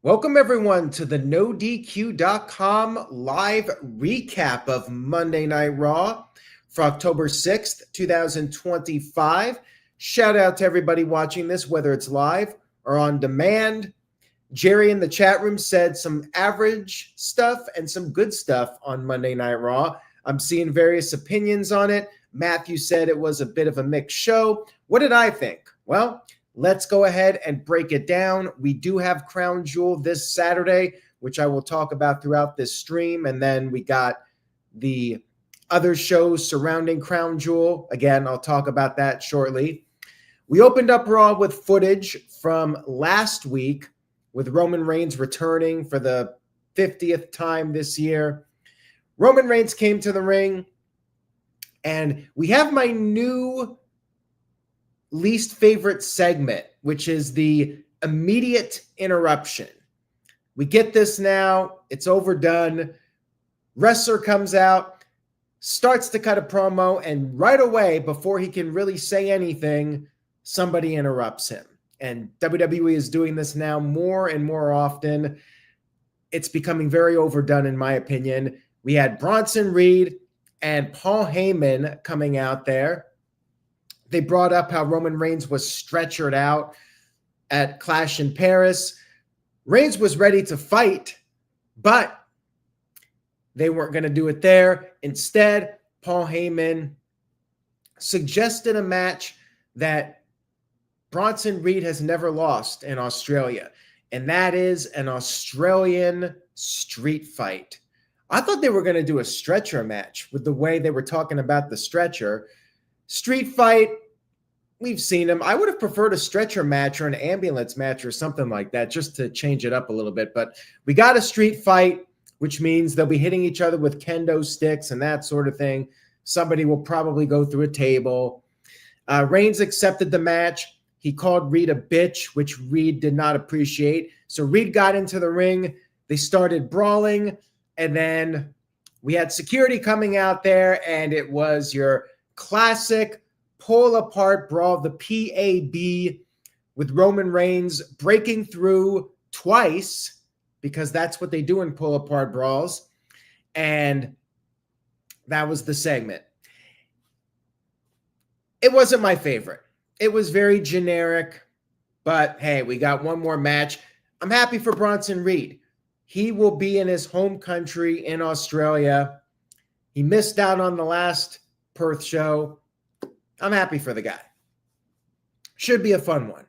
Welcome, everyone, to the NoDQ.com live recap of Monday Night Raw for October 6th, 2025. Shout out to everybody watching this, whether it's live or on demand. Jerry in the chat room said some average stuff and some good stuff on Monday Night Raw. I'm seeing various opinions on it. Matthew said it was a bit of a mixed show. What did I think? Well, let's go ahead and break it down. We do have Crown Jewel this Saturday, which I will talk about throughout this stream. And then we got the other shows surrounding Crown Jewel. Again, I'll talk about that shortly. We opened up Raw with footage from last week with Roman Reigns returning for the 50th time this year. Roman Reigns came to the ring, and we have my new least favorite segment, which is the immediate interruption. We get this now. It's overdone. Wrestler comes out, starts to cut a promo, and right away, before he can really say anything, somebody interrupts him. And WWE is doing this now more and more often. It's becoming very overdone, in my opinion. We had Bronson Reed and Paul Heyman coming out there. They brought up how Roman Reigns was stretchered out at Clash in Paris. Reigns was ready to fight, but they weren't going to do it there. Instead, Paul Heyman suggested a match that Bronson Reed has never lost in Australia, and that is an Australian street fight. I thought they were going to do a stretcher match with the way they were talking about the stretcher. Street fight, we've seen them. I would have preferred a stretcher match or an ambulance match or something like that just to change it up a little bit. But we got a street fight, which means they'll be hitting each other with kendo sticks and that sort of thing. Somebody will probably go through a table. Reigns accepted the match. He called Reed a bitch, which Reed did not appreciate. So Reed got into the ring. They started brawling. And then we had security coming out there, and it was your classic pull-apart brawl, the PAB, with Roman Reigns breaking through twice, because that's what they do in pull-apart brawls. And that was the segment. It wasn't my favorite. It was very generic, but hey, we got one more match. I'm happy for Bronson Reed. He will be in his home country in Australia. He missed out on the last Perth show. I'm happy for the guy. Should be a fun one.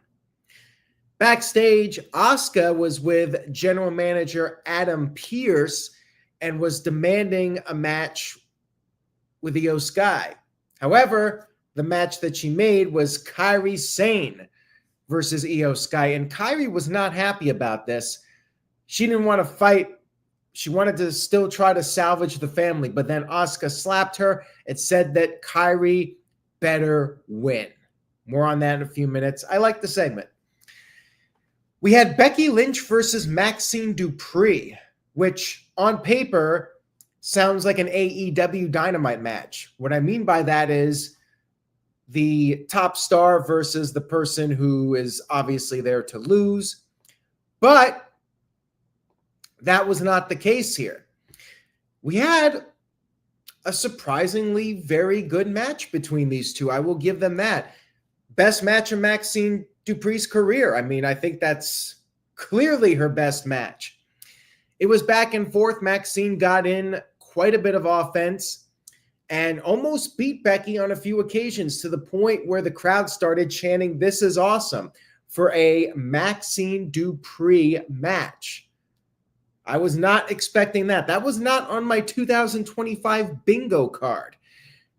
Backstage, Asuka was with general manager Adam Pearce and was demanding a match with Io Sky. However, the match that she made was Kairi Sane versus Io Sky, and Kairi was not happy about this. She didn't want to fight. She wanted to still try to salvage the family, but then Asuka slapped her and said that Kairi better win. More on that in a few minutes. I like the segment. We had Becky Lynch versus Maxxine Dupri, which on paper sounds like an AEW Dynamite match. What I mean by that is the top star versus the person who is obviously there to lose. But that was not the case here. We had a surprisingly very good match between these two. I will give them that. Best match of Maxxine Dupri's career. I mean, I think that's clearly her best match. It was back and forth. Maxxine got in quite a bit of offense and almost beat Becky on a few occasions, to the point where the crowd started chanting, "This is awesome," for a Maxxine Dupri match. I was not expecting that. That was not on my 2025 bingo card.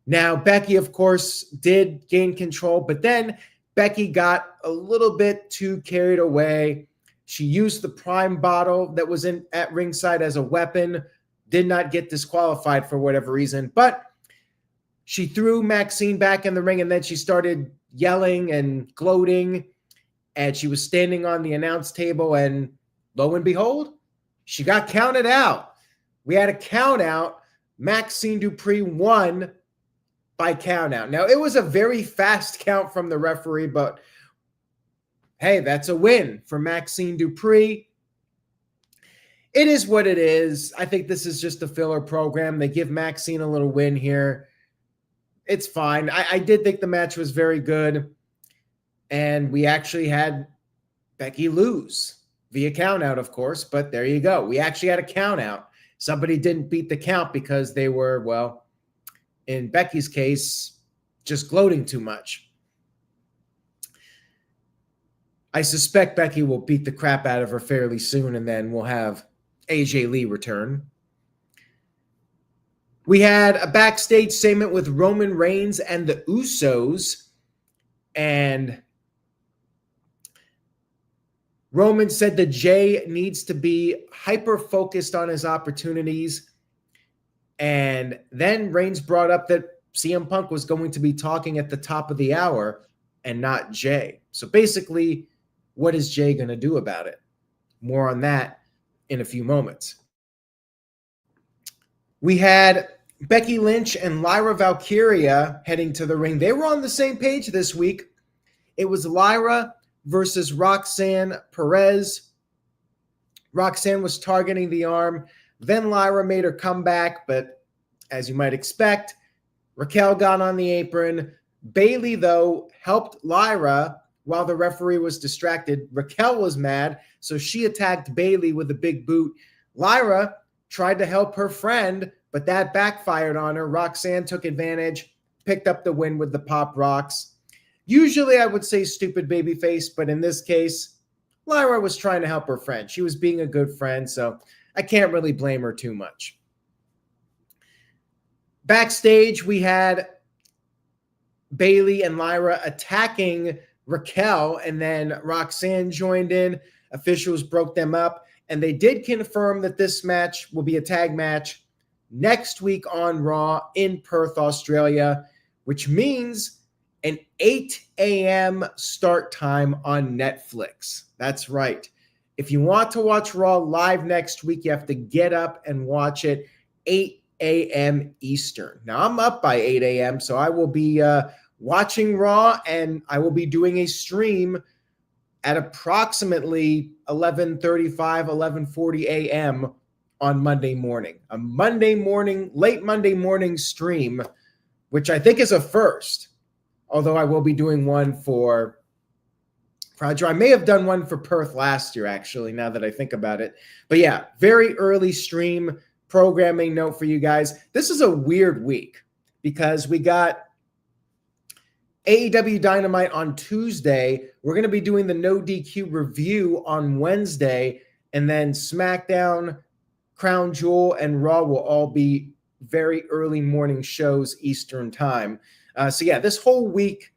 Now, Becky, of course, did gain control, but then Becky got a little bit too carried away. She used the Prime bottle that was at ringside as a weapon, did not get disqualified for whatever reason, but she threw Maxxine back in the ring, and then she started yelling and gloating, and she was standing on the announce table, and lo and behold, she got counted out. We had a count out. Maxxine Dupri won by count out. Now, it was a very fast count from the referee, but hey, that's a win for Maxxine Dupri. It is what it is. I think this is just a filler program. They give Maxxine a little win here. It's fine. I did think the match was very good. And we actually had Becky lose via count out, of course. But there you go. We actually had a count out. Somebody didn't beat the count because they were, well, in Becky's case, just gloating too much. I suspect Becky will beat the crap out of her fairly soon, and then we'll have AJ Lee return. We had a backstage segment with Roman Reigns and the Usos, and Roman said that Jay needs to be hyper-focused on his opportunities, and then Reigns brought up that CM Punk was going to be talking at the top of the hour and not Jay. So basically, what is Jay going to do about it? More on that in a few moments. We had Becky Lynch and Lyra Valkyria heading to the ring. They were on the same page this week. It was Lyra versus Roxanne Perez. Roxanne was targeting the arm. Then Lyra made her comeback, but as you might expect, Raquel got on the apron. Bayley, though, helped Lyra while the referee was distracted. Raquel was mad, so she attacked Bayley with a big boot. Lyra tried to help her friend, but that backfired on her. Roxanne took advantage, picked up the win with the pop rocks. Usually I would say stupid babyface, but in this case, Lyra was trying to help her friend. She was being a good friend, so I can't really blame her too much. Backstage, we had Bayley and Lyra attacking Raquel, and then Roxanne joined in. Officials broke them up, and they did confirm that this match will be a tag match next week on Raw in Perth, Australia, which means an 8 a.m. start time on Netflix. That's right. If you want to watch Raw live next week, you have to get up and watch it 8 a.m. Eastern. Now, I'm up by 8 a.m., so I will be watching Raw, and I will be doing a stream at approximately 11:35, 11:40 a.m. on Monday morning. A Monday morning, late Monday morning stream, which I think is a first, although I will be doing one for Project. I may have done one for Perth last year, actually, now that I think about it. But yeah, very early stream. Programming note for you guys. This is a weird week because we got AEW Dynamite on Tuesday. We're going to be doing the No DQ review on Wednesday, and then SmackDown, Crown Jewel, and Raw will all be very early morning shows Eastern time. So yeah, this whole week,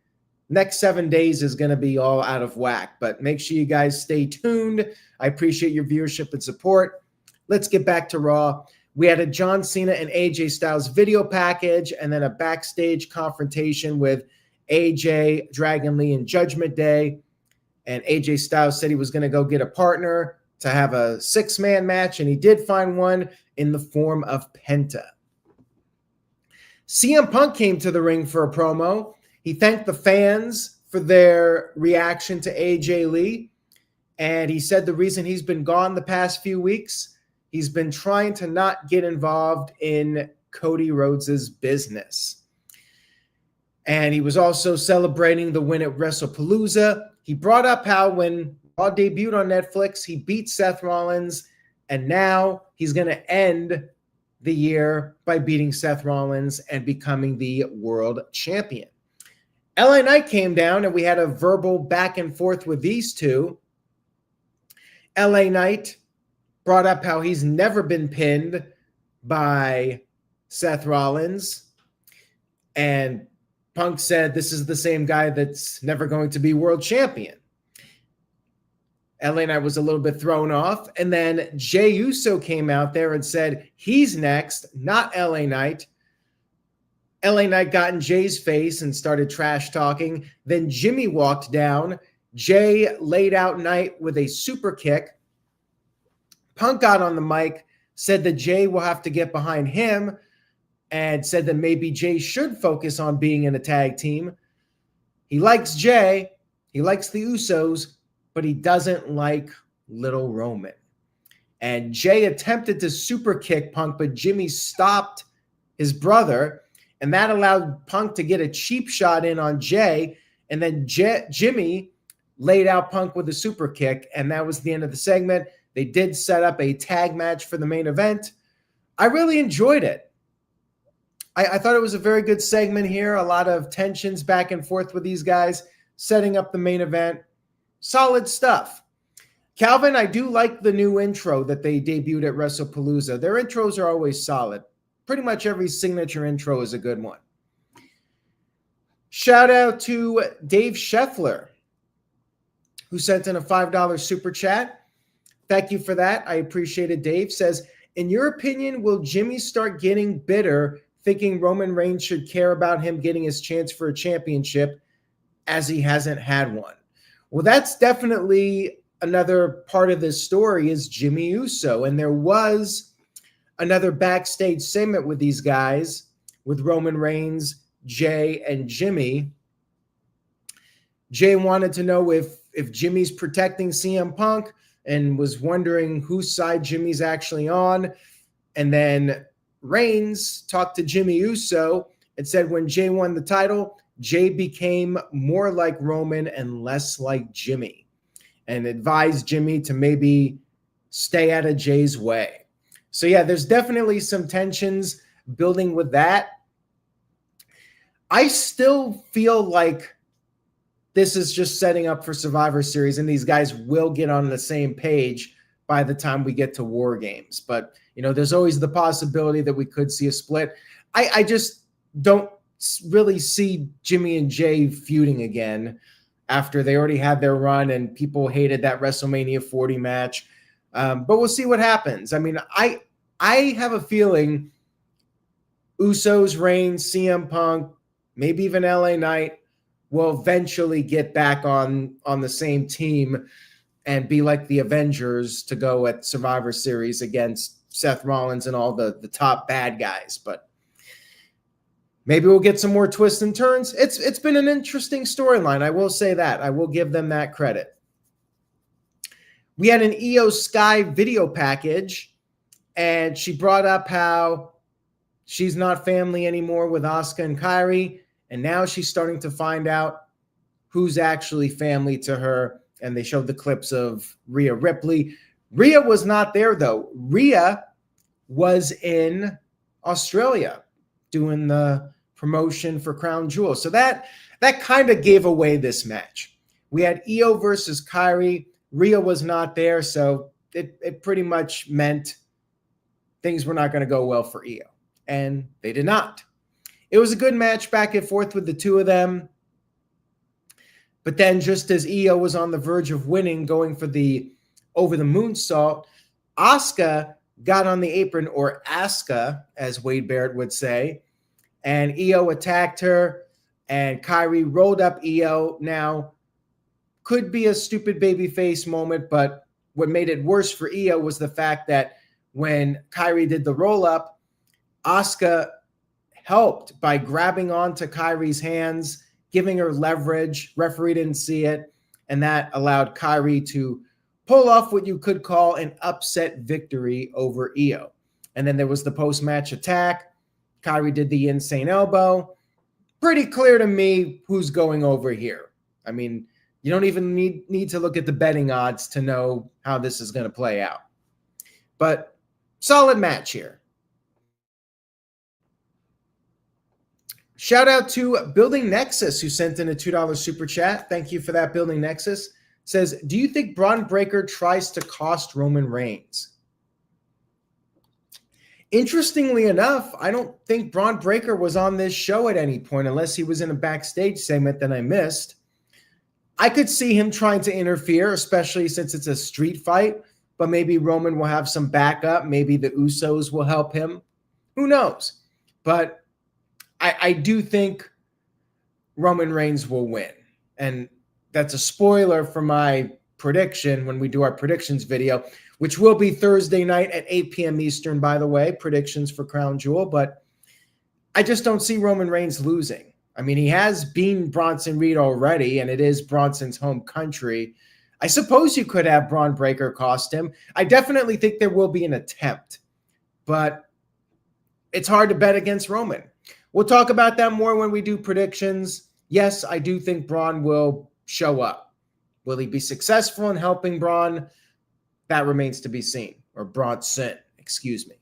next 7 days is going to be all out of whack, but make sure you guys stay tuned. I appreciate your viewership and support. Let's get back to Raw. We had a John Cena and AJ Styles video package, and then a backstage confrontation with AJ, Dragon Lee, and Judgment Day. And AJ Styles said he was going to go get a partner to have a 6-man match, and he did find one in the form of Penta. CM Punk came to the ring for a promo. He thanked the fans for their reaction to AJ Lee, and he said the reason he's been gone the past few weeks, he's been trying to not get involved in Cody Rhodes's business. And he was also celebrating the win at WrestlePalooza. He brought up how when Raw debuted on Netflix, he beat Seth Rollins, and now he's going to end the year by beating Seth Rollins and becoming the world champion. LA Knight came down, and we had a verbal back and forth with these two. LA Knight brought up how he's never been pinned by Seth Rollins, and Punk said this is the same guy that's never going to be world champion. LA Knight was a little bit thrown off. And then Jey Uso came out there and said he's next, not LA Knight. LA Knight got in Jay's face and started trash talking. Then Jimmy walked down. Jay laid out Knight with a super kick. Punk got on the mic, said that Jay will have to get behind him, and said that maybe Jay should focus on being in a tag team. He likes Jay. He likes the Usos, but he doesn't like Little Roman. And Jay attempted to super kick Punk, but Jimmy stopped his brother, and that allowed Punk to get a cheap shot in on Jay. And then Jimmy laid out Punk with a super kick, and that was the end of the segment. They did set up a tag match for the main event. I really enjoyed it. I thought it was a very good segment here. A lot of tensions back and forth with these guys, setting up the main event. Solid stuff. Calvin, I do like the new intro that they debuted at WrestlePalooza. Their intros are always solid. Pretty much every signature intro is a good one. Shout out to Dave Scheffler, who sent in a $5 super chat. Thank you for that. I appreciate it. Dave says, in your opinion, will Jimmy start getting bitter, thinking Roman Reigns should care about him getting his chance for a championship as he hasn't had one? Well, that's definitely another part of this story is Jimmy Uso. And there was another backstage segment with these guys, with Roman Reigns, Jay, and Jimmy. Jay wanted to know if Jimmy's protecting CM Punk and was wondering whose side Jimmy's actually on. And then Reigns talked to Jimmy Uso and said when Jay won the title, Jay became more like Roman and less like Jimmy, and advised Jimmy to maybe stay out of Jay's way. So yeah, there's definitely some tensions building with that. I still feel like this is just setting up for Survivor Series, and these guys will get on the same page by the time we get to War Games. But, you know, there's always the possibility that we could see a split. I just don't really see Jimmy and Jay feuding again after they already had their run and people hated that WrestleMania 40 match. But we'll see what happens. I mean, I have a feeling Usos, Reigns, CM Punk, maybe even LA Knight will eventually get back on the same team and be like the Avengers to go at Survivor Series against Seth Rollins and all the top bad guys. But maybe we'll get some more twists and turns. It's been an interesting storyline. I will say that. I will give them that credit. We had an Io Sky video package, and she brought up how she's not family anymore with Asuka and Kairi, and now she's starting to find out who's actually family to her, and they showed the clips of Rhea Ripley. Rhea was not there, though. Rhea was in Australia doing the promotion for Crown Jewel. So that kind of gave away this match. We had Io versus Kairi. Rhea was not there, so it pretty much meant things were not going to go well for Io. And they did not. It was a good match back and forth with the two of them. But then just as Io was on the verge of winning, going for the over the moonsault, Asuka got on the apron, or Asuka, as Wade Barrett would say, and Io attacked her, and Kairi rolled up Io. Now, could be a stupid babyface moment, but what made it worse for Io was the fact that when Kairi did the roll-up, Asuka helped by grabbing onto Kairi's hands, giving her leverage. Referee didn't see it, and that allowed Kairi to pull off what you could call an upset victory over Io. And then there was the post-match attack. Kairi did the insane elbow. Pretty clear to me who's going over here. I mean, you don't even need to look at the betting odds to know how this is going to play out. But solid match here. Shout out to Building Nexus, who sent in a $2 super chat. Thank you for that, Building Nexus. Says, do you think Braun Breaker tries to cost Roman Reigns? Interestingly enough, I don't think Braun Breaker was on this show at any point, unless he was in a backstage segment that I missed. I could see him trying to interfere, especially since it's a street fight, but maybe Roman will have some backup. Maybe the Usos will help him. Who knows? But I do think Roman Reigns will win. And that's a spoiler for my prediction when we do our predictions video, which will be Thursday night at 8 p.m. Eastern, by the way, predictions for Crown Jewel. But I just don't see Roman Reigns losing. I mean, he has beaten Bronson Reed already, and it is Bronson's home country. I suppose you could have Braun Breaker cost him. I definitely think there will be an attempt, but it's hard to bet against Roman. We'll talk about that more when we do predictions. Yes, I do think Braun will show up. Will he be successful in helping Braun? That remains to be seen. Or Bronson, excuse me.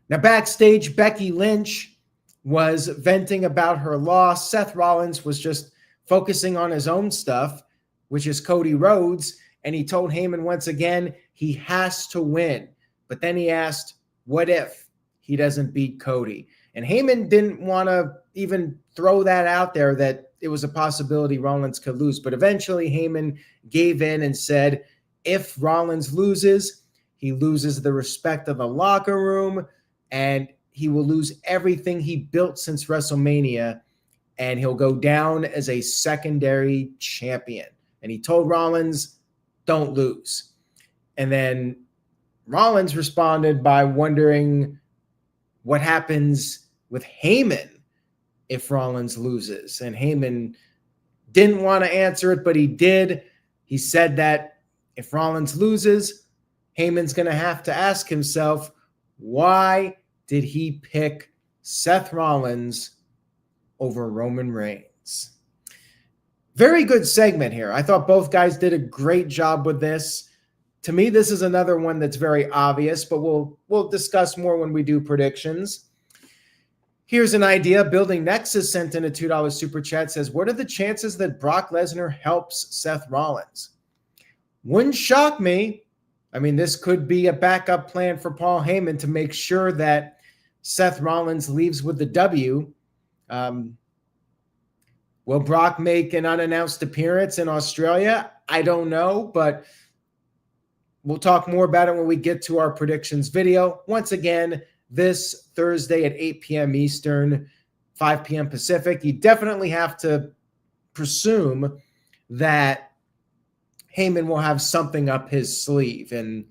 Now, backstage, Becky Lynch was venting about her loss. Seth Rollins was just focusing on his own stuff, which is Cody Rhodes, and he told Heyman once again he has to win. But then he asked, what if he doesn't beat Cody? And Heyman didn't want to even throw that out there that it was a possibility Rollins could lose. But eventually Heyman gave in and said, if Rollins loses, he loses the respect of the locker room, and he will lose everything he built since WrestleMania, and he'll go down as a secondary champion. And he told Rollins, don't lose. And then Rollins responded by wondering what happens with Heyman if Rollins loses. And Heyman didn't want to answer it, but he did. He said that if Rollins loses, Heyman's going to have to ask himself, why did he pick Seth Rollins over Roman Reigns? Very good segment here. I thought both guys did a great job with this. To me, this is another one that's very obvious, but we'll discuss more when we do predictions. Here's an idea. Building Nexus sent in a $2 super chat, says, what are the chances that Brock Lesnar helps Seth Rollins? Wouldn't shock me. I mean, this could be a backup plan for Paul Heyman to make sure that Seth Rollins leaves with the W. Will Brock make an unannounced appearance in Australia? I don't know, but we'll talk more about it when we get to our predictions video. Once again, this Thursday at 8 p.m. Eastern, 5 p.m. Pacific. You definitely have to presume that Heyman will have something up his sleeve, and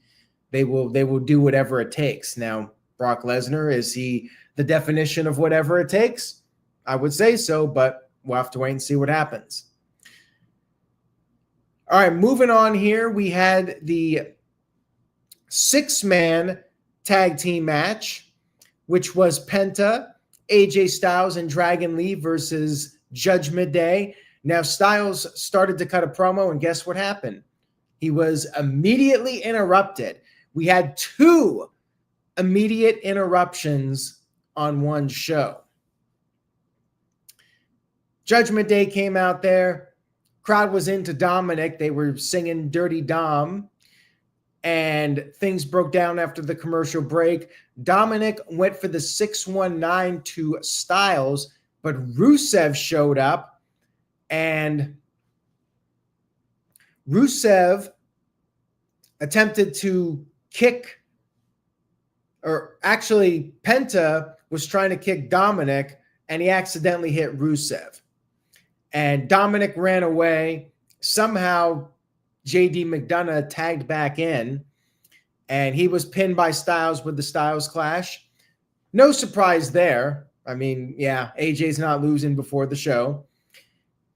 they will do whatever it takes. Now, Brock Lesnar, is he the definition of whatever it takes? I would say so, but we'll have to wait and see what happens. All right, moving on here, we had the 6-man tag team match, which was Penta, AJ Styles, and Dragon Lee versus Judgment Day. Now, Styles started to cut a promo, and guess what happened? He was immediately interrupted. We had 2 immediate interruptions on one show. Judgment Day came out there. Crowd was into Dominic. They were singing Dirty Dom, and things broke down after the commercial break. Dominic went for the 619 to Styles, but Rusev showed up, and Rusev attempted to kick, or actually Penta was trying to kick Dominic, and he accidentally hit Rusev. And Dominic ran away. Somehow JD McDonough tagged back in, and he was pinned by Styles with the Styles Clash. No surprise there. I mean, yeah, AJ's not losing before the show.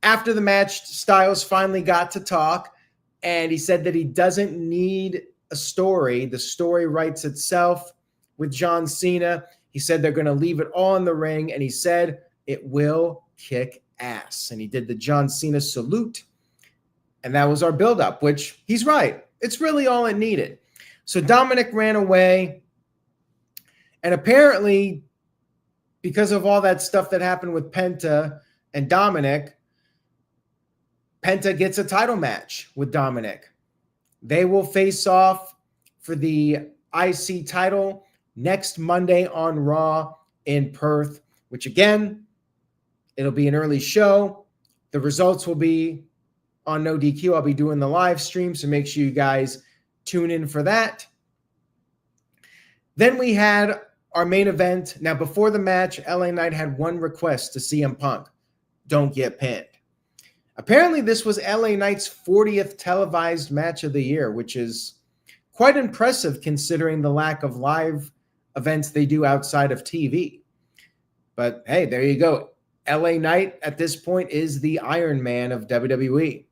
After the match, Styles finally got to talk, and he said that he doesn't need a story. The story writes itself with John Cena. He said they're going to leave it all in the ring, and he said it will kick ass. And he did the John Cena salute, and that was our buildup, which he's right. It's really all it needed. So Dominic ran away, and apparently because of all that stuff that happened with Penta and Dominic, Penta gets a title match with Dominic. They will face off for the IC title next Monday on Raw in Perth, which again, it'll be an early show. The results will be on No DQ. I'll be doing the live stream, so make sure you guys tune in for that. Then we had our main event. Now, before the match, LA Knight had one request to CM Punk: don't get pinned. Apparently, this was LA Knight's 40th televised match of the year, which is quite impressive considering the lack of live events they do outside of TV. But hey, there you go. LA Knight at this point is the Iron Man of WWE.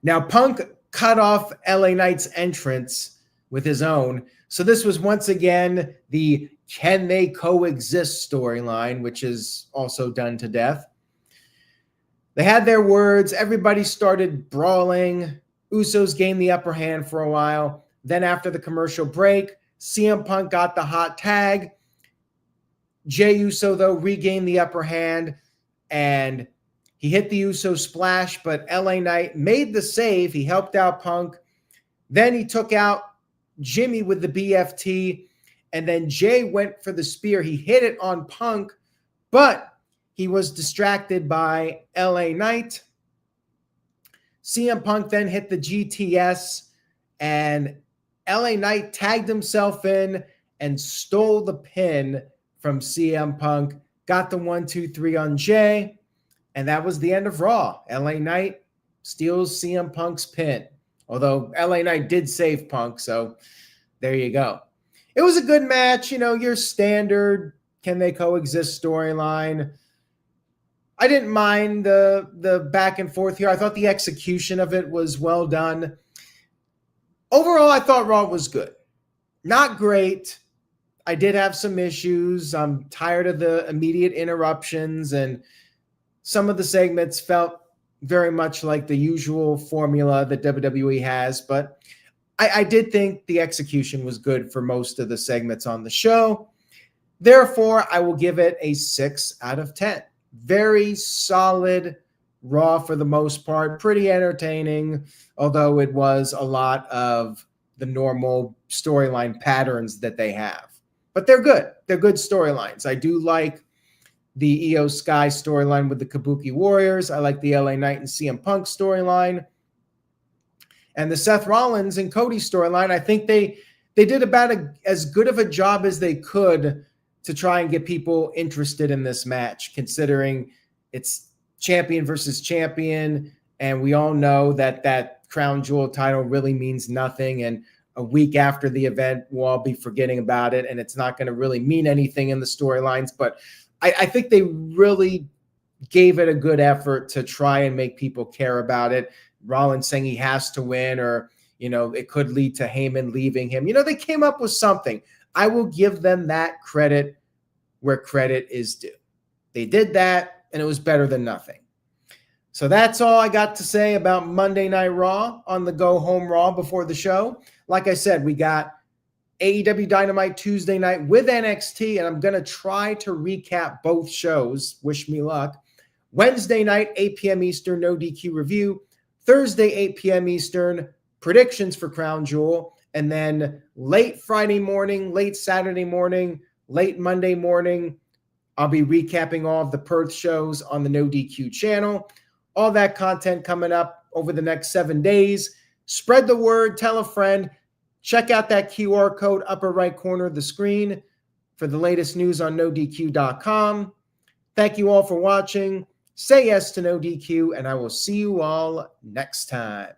Now, Punk cut off LA Knight's entrance with his own. So this was once again the can they coexist storyline, which is also done to death. They had their words. Everybody started brawling. Usos gained the upper hand for a while. Then after the commercial break, CM Punk got the hot tag. Jey Uso, though, regained the upper hand, and he hit the Uso splash, but LA Knight made the save. He helped out Punk. Then he took out Jimmy with the BFT, and then Jey went for the spear. He hit it on Punk, but he was distracted by LA Knight. CM Punk then hit the GTS, and LA Knight tagged himself in and stole the pin from CM Punk, got the 1-2-3 on Jey, and that was the end of Raw. LA Knight steals CM Punk's pin, although LA Knight did save Punk, so there you go. It was a good match, your standard can they coexist storyline. I didn't mind the back and forth here. I thought the execution of it was well done. Overall, I thought Raw was good. Not great. I did have some issues. I'm tired of the immediate interruptions, and some of the segments felt very much like the usual formula that WWE has, but I did think the execution was good for most of the segments on the show. Therefore, I will give it a 6 out of 10. Very solid Raw for the most part, pretty entertaining, although it was a lot of the normal storyline patterns that they have. But they're good. They're good storylines. I do like the Io Sky storyline with the Kabuki Warriors. I like the LA Knight and CM Punk storyline. And the Seth Rollins and Cody storyline, I think they did about as good of a job as they could to try and get people interested in this match, considering it's champion versus champion. And we all know that crown jewel title really means nothing. And a week after the event, we'll all be forgetting about it. And it's not going to really mean anything in the storylines. But I think they really gave it a good effort to try and make people care about it. Rollins saying he has to win, or, it could lead to Heyman leaving him. They came up with something. I will give them that credit where credit is due. They did that, and it was better than nothing. So that's all I got to say about Monday Night Raw on the Go Home Raw before the show. Like I said, we got AEW Dynamite Tuesday night with NXT, and I'm going to try to recap both shows. Wish me luck. Wednesday night, 8 p.m. Eastern, no DQ review. Thursday, 8 p.m. Eastern, predictions for Crown Jewel. And then late Friday morning, late Saturday morning, late Monday morning, I'll be recapping all of the Perth shows on the No DQ channel. All that content coming up over the next 7 days. Spread the word, tell a friend. Check out that QR code upper right corner of the screen for the latest news on NoDQ.com. Thank you all for watching. Say yes to No DQ, and I will see you all next time.